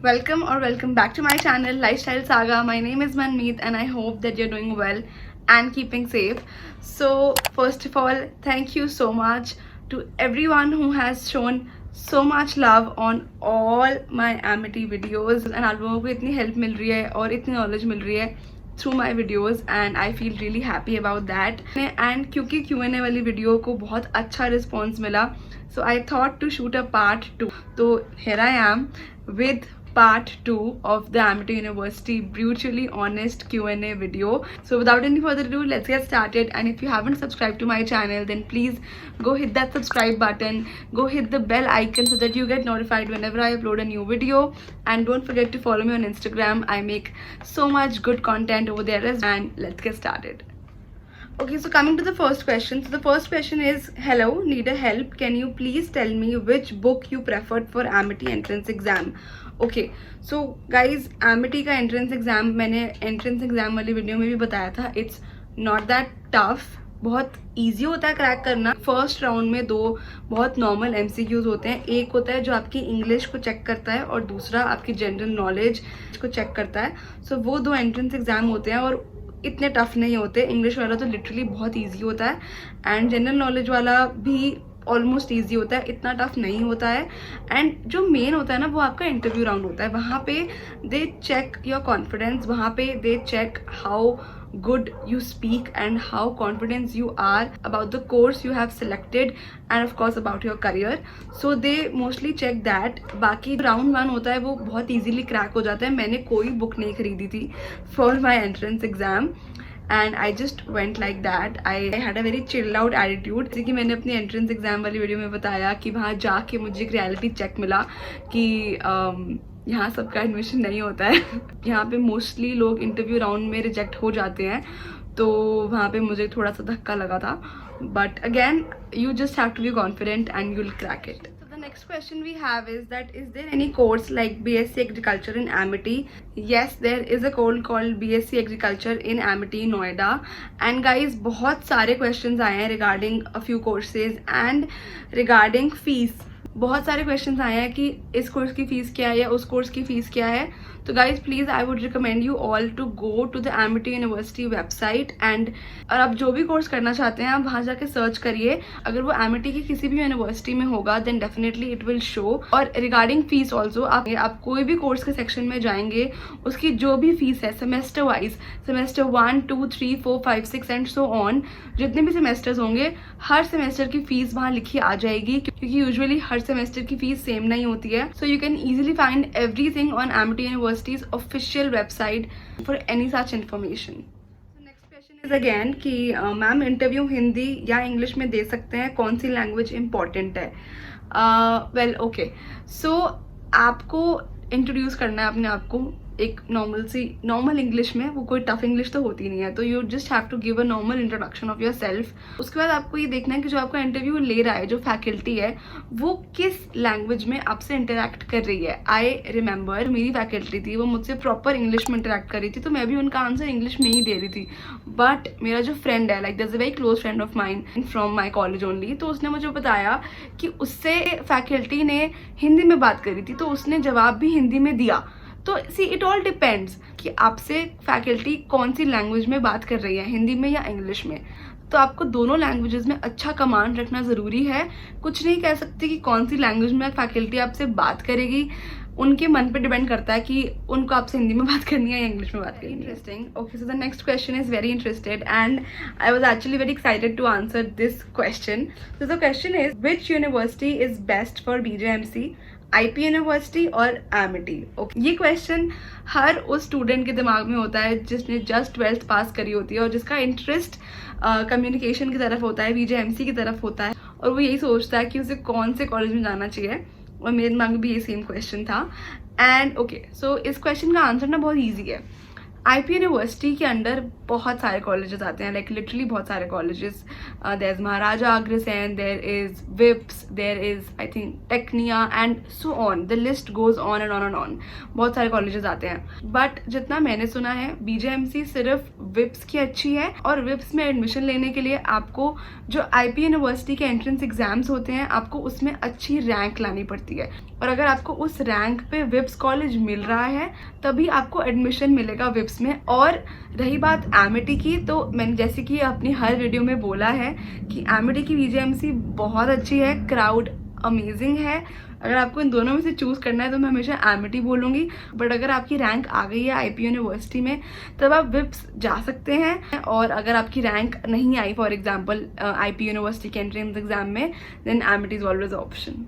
welcome back to my channel Lifestyle Saga. My name is Manmeet and I hope that you're doing well and keeping safe. So first of all, thank you so much to everyone who has shown so much love on all my Amity videos and आप लोगों को इतनी help मिल रही है और इतनी knowledge मिल रही है through my videos and I feel really happy about that. And क्योंकि Q&A वाली वीडियो को बहुत अच्छा रिस्पॉन्स मिला, so I thought to shoot a part 2. तो here I am with part 2 of the Amity University brutally honest Q&A video. So without any further ado, let's get started. And if you haven't subscribed to my channel, then please go hit that subscribe button, go hit the bell icon so that you get notified whenever I upload a new video. And don't forget to follow me on Instagram. I make so much good content over there as well. And let's get started. Okay, so coming to the first question. So the first question is, hello, need a help. Can you please tell me which book you preferred for Amity entrance exam? Okay so guys Amity का entrance exam मैंने entrance exam वाली video में भी बताया था. It's not that tough, बहुत easy होता है क्रैक करना. फर्स्ट राउंड में 2 बहुत नॉर्मल MCQs होते हैं. एक होता है जो आपकी इंग्लिश को चेक करता है और दूसरा आपकी जनरल नॉलेज को चेक करता है. सो वो 2 एंट्रेंस एग्जाम होते हैं और इतने टफ नहीं होते. इंग्लिश वाला तो लिटरली बहुत ईजी होता है एंड जनरल नॉलेज वाला भी ऑलमोस्ट ईजी होता है, इतना टफ नहीं होता है. एंड जो मेन होता है ना, वो आपका इंटरव्यू राउंड होता है. वहाँ पे दे चेक योर कॉन्फिडेंस, वहाँ पे they check how good you speak and how confident you are about the course you have selected and of course about your career. So they mostly check that. बाकी round 1 होता है वो बहुत easily crack हो जाता है. मैंने कोई बुक नहीं खरीदी थी for my entrance exam and I just went like that. I had a very chilled out attitude. जैसे कि मैंने अपनी एंट्रेंस एग्जाम वाली वीडियो में बताया कि वहाँ जाके मुझे एक रियलिटी चेक मिला कि यहाँ सबका एडमिशन नहीं होता है. यहाँ पे मोस्टली लोग इंटरव्यू राउंड में रिजेक्ट हो जाते हैं, तो वहाँ पे मुझे थोड़ा सा धक्का लगा था. But again you just have to be confident and you will crack it. Next question we have is that is there any course like BSc Agriculture in Amity? Yes, there is a course called BSc Agriculture in Amity Noida. And guys, बहुत सारे questions आए हैं regarding a few courses and regarding fees. बहुत सारे questions आए हैं कि इस कोर्स की फ़ीस क्या है या उस कोर्स की फ़ीस क्या है. तो guys please I would recommend you all to go to the Amity university website and और आप जो भी कोर्स करना चाहते हैं आप वहाँ जाके सर्च करिए. अगर वो एमिटी की किसी भी यूनिवर्सिटी में होगा then definitely it will show. और रिगार्डिंग फीस ऑल्सो आप कोई भी कोर्स के सेक्शन में जाएंगे, उसकी जो भी फीस है semester wise, semester 1, 2, 3, 4, 5, 6 and so on, जितने भी सेमेस्टर्स होंगे हर सेमेस्टर की फीस वहाँ लिखी आ जाएगी क्योंकि यूजुअली हर सेमेस्टर की फीस सेम नहीं होती है. So you can easily find everything on Amity universities official website for any such information. Next question is again कि मैम इंटरव्यू हिंदी या इंग्लिश में दे सकते हैं, कौन सी लैंग्वेज इंपॉर्टेंट है? वेल ओके, सो आपको इंट्रोड्यूस करना है अपने आप को एक नॉर्मल इंग्लिश में. वो कोई टफ इंग्लिश तो होती नहीं है, तो you just have to give a normal introduction of yourself. उसके बाद आपको ये देखना है कि जो आपका इंटरव्यू ले रहा है, जो फैकल्टी है, वो किस लैंग्वेज में आपसे इंटरेक्ट कर रही है. आई रिमेंबर मेरी फैकल्टी थी, वो मुझसे प्रॉपर इंग्लिश में इंटरेक्ट कर रही थी, तो मैं भी उनका आंसर इंग्लिश में ही दे रही थी. बट मेरा जो फ्रेंड है, like that's a very close friend of mine from my college only, तो उसने मुझे बताया कि उससे फैकल्टी ने हिंदी में बात करी थी, तो उसने जवाब भी हिंदी में दिया. तो सी इट ऑल डिपेंड्स कि आपसे फैकल्टी कौन सी लैंग्वेज में बात कर रही है, हिंदी में या इंग्लिश में. तो आपको दोनों लैंग्वेजेस में अच्छा कमांड रखना ज़रूरी है. कुछ नहीं कह सकते कि कौन सी लैंग्वेज में फैकल्टी आपसे बात करेगी. उनके मन पे डिपेंड करता है कि उनको आपसे हिंदी में बात करनी है या इंग्लिश में बात करनी है. Interesting. Okay, so the next question is very interested and I was actually very excited to answer this question. So the question is which university is best for BJMC, IP university और Amity? Okay, ये question हर उस student के दिमाग में होता है जिसने जस्ट 12th पास करी होती है और जिसका इंटरेस्ट कम्युनिकेशन की तरफ होता है, BJMC की तरफ होता है, और वो यही सोचता है कि उसे कौन से कॉलेज में जाना चाहिए. और मेरे दिमाग में भी ये सेम क्वेश्चन था. एंड ओके, सो इस क्वेश्चन का आंसर ना बहुत ईजी है. आईपी यूनिवर्सिटी के अंडर बहुत सारे कॉलेजेस आते हैं, लाइक लिटरली बहुत सारे colleges. There is Maharaja Agrasen, there is VIPS, there is I think Tecnia and so on, the list goes on and on and on. बहुत सारे कॉलेजेस आते हैं, बट जितना मैंने सुना है बीजेएमसी सिर्फ विप्स की अच्छी है, और विप्स में एडमिशन लेने के लिए आपको जो आईपी यूनिवर्सिटी के एंट्रेंस एग्जाम्स होते हैं आपको उसमें अच्छी रैंक लानी पड़ती है, और अगर आपको उस रैंक पे विप्स कॉलेज मिल रहा है तभी आपको एडमिशन मिलेगा विप्स में. और रही बात एमिटी की, तो मैंने जैसे कि अपनी हर वीडियो में बोला है कि एमिटी की बीजेएमसी बहुत अच्छी है, क्राउड अमेजिंग है. अगर आपको इन दोनों में से चूज करना है तो मैं हमेशा एमिटी बोलूँगी, बट अगर आपकी रैंक आ गई है आईपी यूनिवर्सिटी में तब आप विप्स जा सकते हैं. और अगर आपकी रैंक नहीं आई फॉर एग्जाम्पल आईपी यूनिवर्सिटी के एंट्रेंस एग्जाम में, then Amity is always option.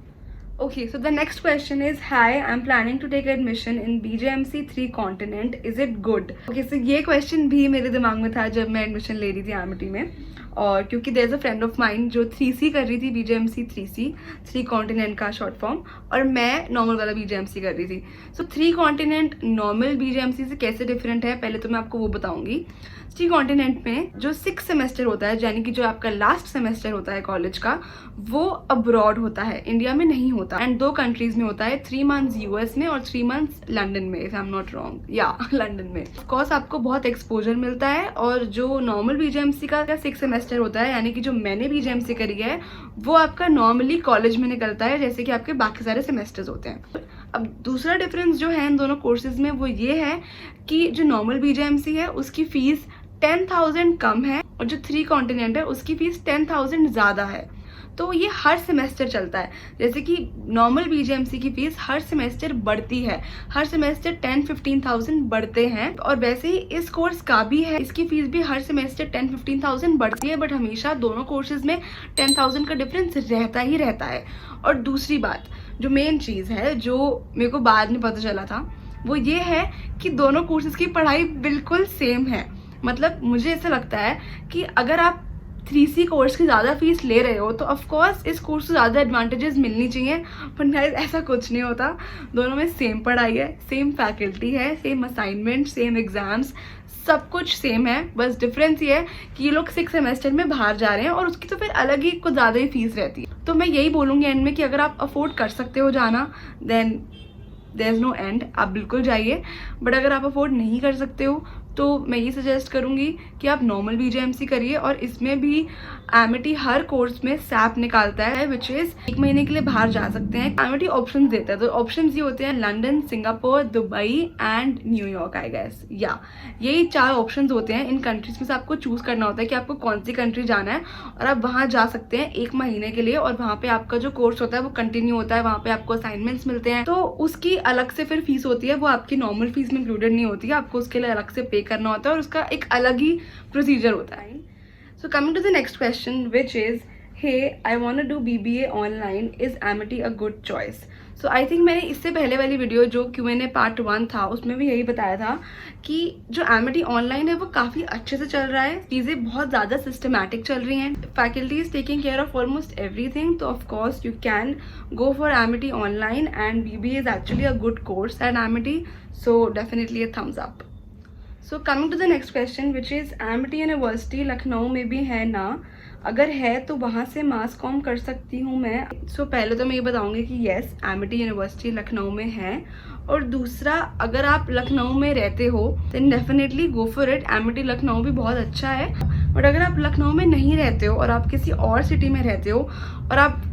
Okay, so the next question is, hi, I'm planning to take admission in BJMC 3 Continent. Is it good? Okay, so ये question भी मेरे दिमाग में था जब मैं एडमिशन ले रही थी एमिटी में, और क्योंकि there is a friend of mine जो 3C कर रही थी, BJMC 3C, 3 कॉन्टिनेंट का शॉर्ट फॉर्म, और मैं नॉर्मल वाला BJMC कर रही थी. सो 3 कॉन्टिनेंट नॉर्मल BJMC से कैसे डिफरेंट है पहले तो मैं आपको वो बताऊंगी. 3 कॉन्टिनेंट में जो 6 सेमेस्टर होता है, यानी कि जो आपका लास्ट सेमेस्टर होता है कॉलेज का, वो अब्रॉड होता है, इंडिया में नहीं होता. एंड 2 कंट्रीज में होता है, 3 मंथ्स यूएस में और 3 मंथ्स लंदन में, if I am not wrong, या लंदन में. ऑफकोर्स आपको बहुत एक्सपोजर मिलता है, और जो नॉर्मल बीजेएमसी का 6 सेमेस्टर होता है, यानी कि जो मैंने बीजेएमसी करी है, वो आपका नॉर्मली कॉलेज में निकलता है जैसे कि आपके बाकी सारे सेमेस्टर्स होते हैं. अब दूसरा डिफरेंस जो है इन दोनों कोर्सेज में वो ये है कि जो नॉर्मल बीजेएमसी है उसकी फीस 10,000 कम है, और जो 3 कॉन्टिनेंट है उसकी फीस 10,000 ज़्यादा है. तो ये हर सेमेस्टर चलता है, जैसे कि नॉर्मल बीजेएमसी की फीस हर सेमेस्टर बढ़ती है, हर सेमेस्टर 10-15,000 बढ़ते हैं, और वैसे ही इस कोर्स का भी है, इसकी फीस भी हर सेमेस्टर 10-15,000 बढ़ती है, बट हमेशा दोनों कोर्सेज में 10,000 का डिफरेंस रहता ही रहता है. और दूसरी बात जो मेन चीज़ है जो मेरे को बाद में पता चला था वो ये है कि दोनों कोर्सेज की पढ़ाई बिल्कुल सेम है. मतलब मुझे ऐसा लगता है कि अगर आप 3C कोर्स की ज़्यादा फीस ले रहे हो तो ऑफकोर्स इस कोर्स को ज़्यादा एडवांटेजेस मिलनी चाहिए, पर गाइस ऐसा कुछ नहीं होता. दोनों में सेम पढ़ाई है, सेम फैकल्टी है, सेम असाइनमेंट, सेम एग्जाम्स, सब कुछ सेम है. बस डिफरेंस ये है कि ये लोग 6 सेमेस्टर में बाहर जा रहे हैं और उसकी तो फिर अलग ही कुछ ज़्यादा ही फीस रहती है. तो मैं यही बोलूँगी एंड में कि अगर आप अफोर्ड कर सकते हो जाना, then there is no end, आप बिल्कुल जाइए. बट अगर आप अफोर्ड नहीं कर सकते हो तो मैं ये सजेस्ट करूँगी कि आप नॉर्मल बीजेएमसी करिए, और इसमें भी एमिटी हर कोर्स में सैप निकालता है, विच इज़ 1 महीने के लिए बाहर जा सकते हैं. एमिटी ऑप्शन देता है, तो ऑप्शन ये होते हैं London, Singapore, Dubai and New York, I guess, या यही 4 ऑप्शन होते हैं. इन कंट्रीज में से आपको चूज़ करना होता है कि आपको कौन सी कंट्री जाना है, और आप वहाँ जा सकते हैं 1 महीने के लिए, और वहाँ पे आपका जो कोर्स होता है वो कंटिन्यू होता है, वहाँ पे आपको असाइनमेंट्स मिलते हैं, तो उसकी अलग से फिर फीस होती है, वो आपकी नॉर्मल फीस में इंक्लूडेड नहीं होती है, आपको उसके लिए अलग से पे करना होता है, और उसका एक अलग ही प्रोसीजर होता है. So coming to the next question which is, hey I want to do BBA online, is Amity a good choice? So I think मैंने इससे पहले वाली वीडियो जो Q&A पार्ट 1 था उसमें भी यही बताया था कि जो एमिटी ऑनलाइन है वो काफ़ी अच्छे से चल रहा है, चीज़ें बहुत ज़्यादा सिस्टमैटिक चल रही हैं, faculty is taking care of almost everything. तो of course you can go for Amity online, and BBA is actually a good course at Amity, so definitely a thumbs up. So coming to the next question which is, Amity university Lucknow में भी है ना? अगर है तो वहाँ से मास कॉम कर सकती हूँ मैं? सो पहले तो मैं ये बताऊँगी कि येस, एमिटी यूनिवर्सिटी लखनऊ में है, और दूसरा अगर आप लखनऊ में रहते हो then definitely go for it. Amity Lucknow भी बहुत अच्छा है, बट अगर आप लखनऊ में नहीं रहते हो और आप किसी और सिटी में रहते हो और आप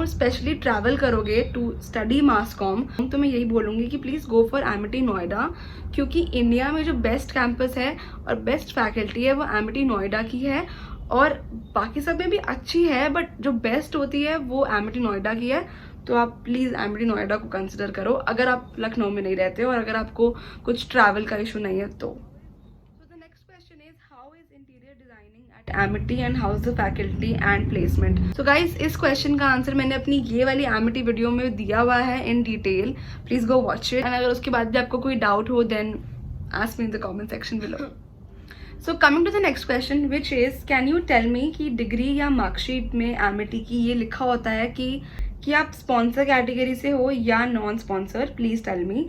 स्पेशली ट्रैवल करोगे टू स्टडी मास कॉम, तो मैं यही बोलूँगी कि please go for Amity Noida, क्योंकि इंडिया में जो बेस्ट कैंपस है और बेस्ट फैकल्टी है वो एमिटी नोएडा की है, और बाकी सब में भी अच्छी है, बट जो बेस्ट होती है वो एमिटी नोएडा की है. तो आप प्लीज़ एमिटी नोएडा को कंसिडर करो अगर आप लखनऊ में नहीं रहते हो और अगर आपको कुछ ट्रैवल का इशू नहीं है तो. Amity and how is the faculty and placement? So guys इस क्वेश्चन का आंसर मैंने अपनी ये वाली एमिटी वीडियो में दिया हुआ है in detail, please go watch it, and अगर उसके बाद भी आपको कोई डाउट हो then ask me in the comment section below. So coming to the next question which is, can you tell me कि डिग्री या मार्कशीट में एमिटी की ये लिखा होता है कि आप स्पॉन्सर कैटेगरी से हो या non sponsor? Please tell me.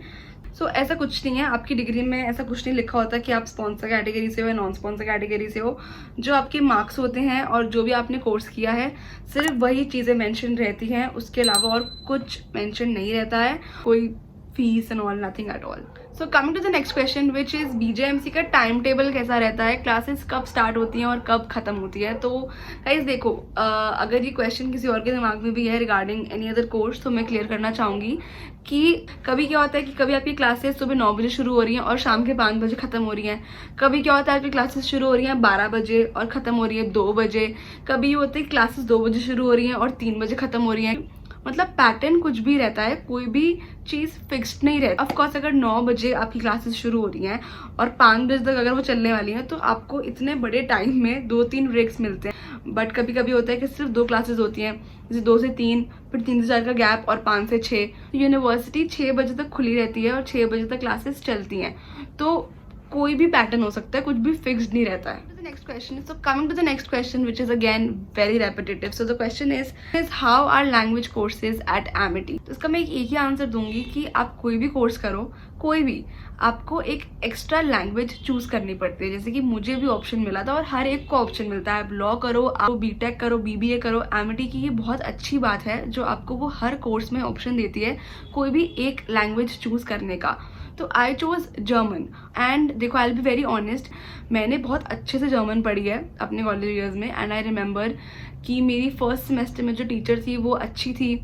So ऐसा कुछ नहीं है, आपकी डिग्री में ऐसा कुछ नहीं लिखा होता कि आप स्पॉन्सर कैटेगरी से हो या नॉन स्पॉन्सर कैटेगरी से हो। जो आपके मार्क्स होते हैं और जो भी आपने कोर्स किया है, सिर्फ वही चीज़ें मेंशन रहती हैं, उसके अलावा और कुछ मेंशन नहीं रहता है, कोई fees and all, nothing at all. So coming to the next question which is BJMC का टाइम टेबल कैसा रहता है, क्लासेस कब स्टार्ट होती हैं और कब ख़त्म होती है। तो गाइस देखो, अगर ये क्वेश्चन किसी और के दिमाग में भी है रिगार्डिंग एनी अदर कोर्स, तो मैं क्लियर करना चाहूँगी कि कभी क्या होता है कि कभी आपकी क्लासेस सुबह 9 बजे शुरू हो रही हैं और शाम के 5 बजे ख़त्म हो रही हैं। कभी क्या होता है आपकी क्लासेस शुरू हो रही हैं 12 बजे और ख़त्म हो रही है 2 बजे। कभी ये होता है कि क्लासेस 2 बजे शुरू हो रही हैं और 3 बजे ख़त्म हो रही हैं। मतलब पैटर्न कुछ भी रहता है, कोई भी चीज़ फिक्स्ड नहीं रहती। ऑफकोर्स अगर 9 बजे आपकी क्लासेस शुरू हो रही हैं और 5 बजे तक अगर वो चलने वाली हैं, तो आपको इतने बड़े टाइम में 2-3 ब्रेक्स मिलते हैं। बट कभी कभी होता है कि सिर्फ 2 क्लासेस होती हैं, जैसे 2 से 3, फिर 3 से 4 का गैप और 5 से 6। यूनिवर्सिटी 6 बजे तक खुली रहती है और 6 बजे तक क्लासेस चलती हैं। तो कोई भी पैटर्न हो सकता है, कुछ भी फिक्स्ड नहीं रहता है। Next question. So coming to the next question, which is again very repetitive. So the question is how are language courses at Amity? तो इसका मैं एक ही आंसर दूंगी कि आप कोई भी कोर्स करो, कोई भी, आपको एक एक्स्ट्रा लैंग्वेज चूज करनी पड़ती है। जैसे कि मुझे भी ऑप्शन मिला था और हर एक को ऑप्शन मिलता है। आप लॉ करो, आप BTech करो, BBA करो, Amity की ये बहुत अच्छी बात है जो आपको वो हर कोर्स में ऑप्शन देती है कोई भी एक लैंग्वेज चूज करने का। तो आई चोज जर्मन एंड देखो, I will be very honest, मैंने बहुत अच्छे से जर्मन पढ़ी है अपने कॉलेज ईयर्स में। एंड आई रिमेंबर कि मेरी फर्स्ट सेमेस्टर में जो टीचर थी वो अच्छी थी,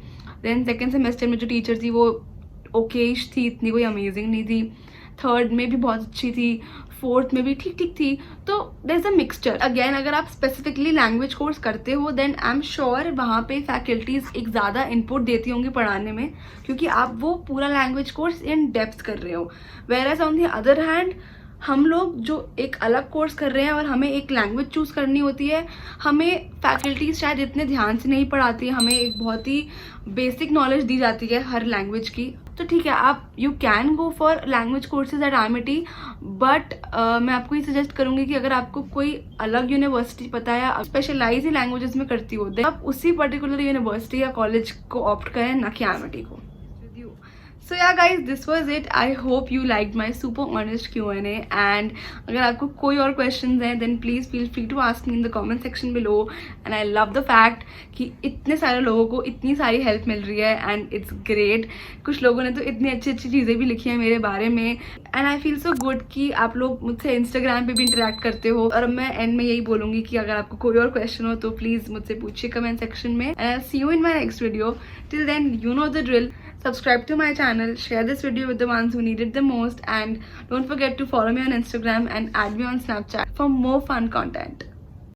देन सेकेंड सेमेस्टर में जो टीचर थी वो ओकेश थी, इतनी कोई अमेजिंग नहीं थी। थर्ड में भी बहुत अच्छी थी, फोर्थ में भी ठीक ठीक थी। तो there is a mixture. Again अगर आप स्पेसिफिकली लैंग्वेज कोर्स करते हो देन आई एम श्योर वहाँ पे फैकल्टीज एक ज़्यादा इनपुट देती होंगी पढ़ाने में, क्योंकि आप वो पूरा लैंग्वेज कोर्स इन डेप्थ कर रहे हो। Whereas on the other hand हम लोग जो एक अलग कोर्स कर रहे हैं और हमें एक लैंग्वेज चूज करनी होती है, हमें फैकल्टीज शायद इतने ध्यान से नहीं पढ़ाती, हमें एक बहुत ही बेसिक नॉलेज दी जाती है हर लैंग्वेज की। तो ठीक है, आप you can go for language courses eight Amity, but मैं आपको ये सजेस्ट करूंगी कि अगर आपको कोई अलग यूनिवर्सिटी पता है या स्पेशलाइज ही लैंग्वेजेस में करती हो, तो आप उसी पर्टिकुलर यूनिवर्सिटी या कॉलेज को ऑप्ट करें, ना कि Amity को। So yeah guys, this was it. I hope you liked my super honest Q&A, and अगर आपको कोई और questions हैं then please feel free to ask me in the comment section below. And I love the fact कि इतने सारे लोगों को इतनी सारी हेल्प मिल रही है and it's great. कुछ लोगों ने तो इतनी अच्छी अच्छी चीज़ें भी लिखी हैं मेरे बारे में and I feel so good कि आप लोग मुझसे इंस्टाग्राम पे भी इंटरेक्ट करते हो। और मैं एंड में यही बोलूँगी कि अगर आपको कोई और क्वेश्चन हो तो प्लीज़ मुझसे पूछिए कमेंट सेक्शन में। And I'll see you in my next video. Till then, you know the drill. Subscribe to my channel, share this video with the ones who need it the most, and don't forget to follow me on Instagram and add me on Snapchat for more fun content.